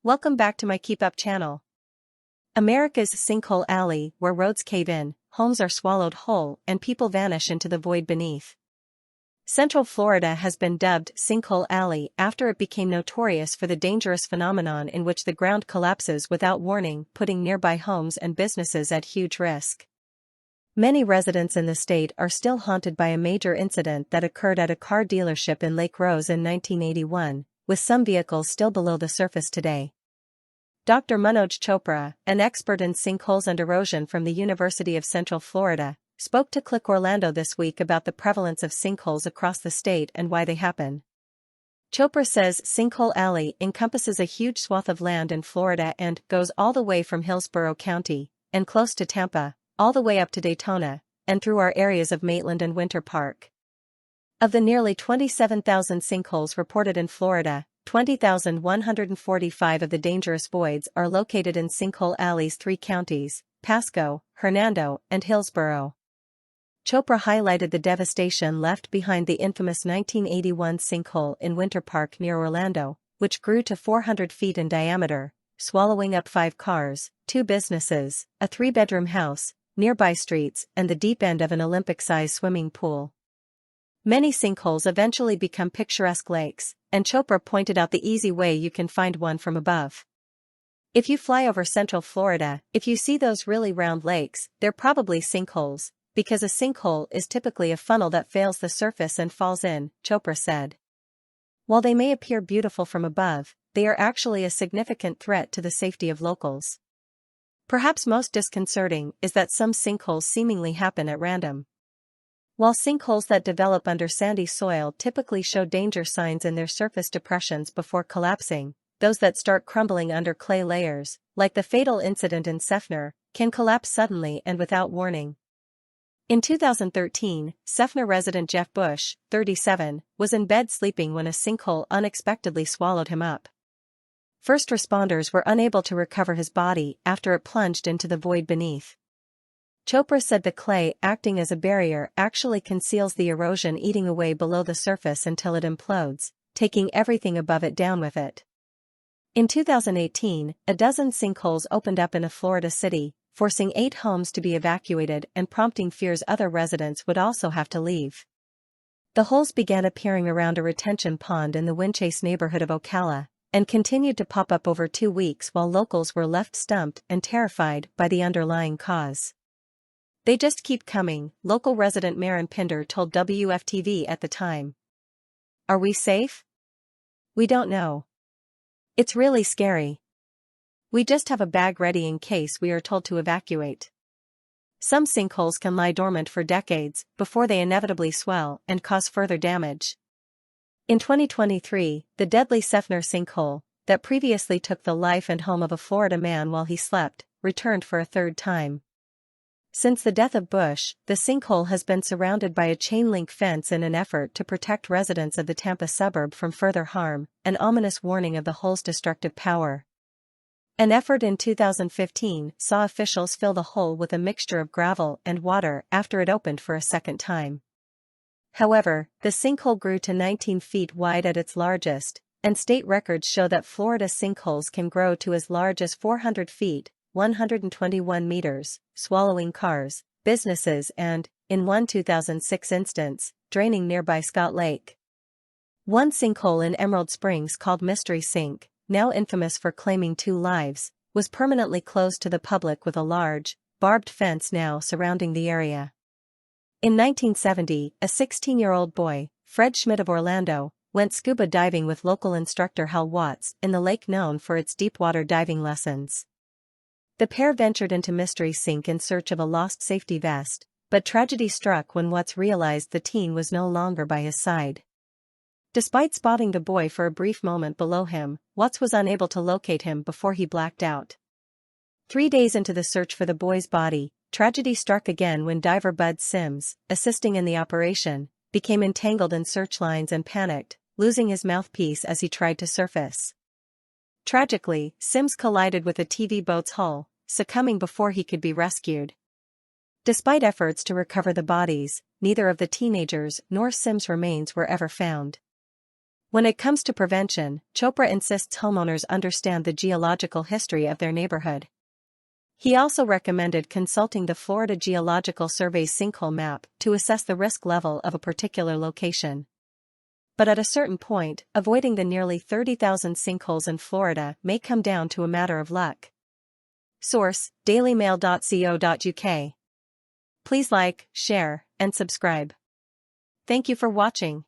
Welcome back to my Keep Up channel. America's Sinkhole Alley, where roads cave in, homes are swallowed whole, and people vanish into the void beneath. Central Florida has been dubbed Sinkhole Alley after it became notorious for the dangerous phenomenon in which the ground collapses without warning, putting nearby homes and businesses at huge risk. Many residents in the state are still haunted by a major incident that occurred at a car dealership in Lake Rose in 1981, with some vehicles still below the surface today. Dr. Manoj Chopra, an expert in sinkholes and erosion from the University of Central Florida, spoke to Click Orlando this week about the prevalence of sinkholes across the state and why they happen. Chopra says Sinkhole Alley encompasses a huge swath of land in Florida and goes all the way from Hillsborough County, and close to Tampa, all the way up to Daytona, and through our areas of Maitland and Winter Park. Of the nearly 27,000 sinkholes reported in Florida, 20,145 of the dangerous voids are located in Sinkhole Alley's three counties, Pasco, Hernando, and Hillsborough. Chopra highlighted the devastation left behind the infamous 1981 sinkhole in Winter Park near Orlando, which grew to 400 feet in diameter, swallowing up 5 cars, 2 businesses, a 3-bedroom house, nearby streets, and the deep end of an Olympic-sized swimming pool. Many sinkholes eventually become picturesque lakes, and Chopra pointed out the easy way you can find one from above. If you fly over Central Florida, if you see those really round lakes, they're probably sinkholes, because a sinkhole is typically a funnel that fails the surface and falls in, Chopra said. While they may appear beautiful from above, they are actually a significant threat to the safety of locals. Perhaps most disconcerting is that some sinkholes seemingly happen at random. While sinkholes that develop under sandy soil typically show danger signs in their surface depressions before collapsing, those that start crumbling under clay layers, like the fatal incident in Seffner, can collapse suddenly and without warning. In 2013, Seffner resident Jeff Bush, 37, was in bed sleeping when a sinkhole unexpectedly swallowed him up. First responders were unable to recover his body after it plunged into the void beneath. Chopra said the clay acting as a barrier actually conceals the erosion eating away below the surface until it implodes, taking everything above it down with it. In 2018, a dozen sinkholes opened up in a Florida city, forcing 8 homes to be evacuated and prompting fears other residents would also have to leave. The holes began appearing around a retention pond in the Windchase neighborhood of Ocala, and continued to pop up over 2 weeks while locals were left stumped and terrified by the underlying cause. They just keep coming, local resident Maren Pinder told WFTV at the time. Are we safe? We don't know. It's really scary. We just have a bag ready in case we are told to evacuate. Some sinkholes can lie dormant for decades before they inevitably swell and cause further damage. In 2023, the deadly Seffner sinkhole, that previously took the life and home of a Florida man while he slept, returned for a 3rd time. Since the death of Bush, the sinkhole has been surrounded by a chain-link fence in an effort to protect residents of the Tampa suburb from further harm, an ominous warning of the hole's destructive power. An effort in 2015 saw officials fill the hole with a mixture of gravel and water after it opened for a 2nd time. However, the sinkhole grew to 19 feet wide at its largest, and state records show that Florida sinkholes can grow to as large as 400 feet, 121 meters, swallowing cars, businesses and, in one 2006 instance, draining nearby Scott Lake. One sinkhole in Emerald Springs called Mystery Sink, now infamous for claiming 2 lives, was permanently closed to the public with a large, barbed fence now surrounding the area. In 1970, a 16-year-old boy, Fred Schmidt of Orlando, went scuba diving with local instructor Hal Watts in the lake known for its deep-water diving lessons. The pair ventured into Mystery Sink in search of a lost safety vest, but tragedy struck when Watts realized the teen was no longer by his side. Despite spotting the boy for a brief moment below him, Watts was unable to locate him before he blacked out. 3 days into the search for the boy's body, tragedy struck again when diver Bud Sims, assisting in the operation, became entangled in search lines and panicked, losing his mouthpiece as he tried to surface. Tragically, Sims collided with a TV boat's hull, succumbing before he could be rescued. Despite efforts to recover the bodies, neither of the teenagers nor Sims' remains were ever found. When it comes to prevention, Chopra insists homeowners understand the geological history of their neighborhood. He also recommended consulting the Florida Geological Survey's sinkhole map to assess the risk level of a particular location. But at a certain point, avoiding the nearly 30,000 sinkholes in Florida may come down to a matter of luck. Source: dailymail.co.uk. Please like, share, and subscribe. Thank you for watching.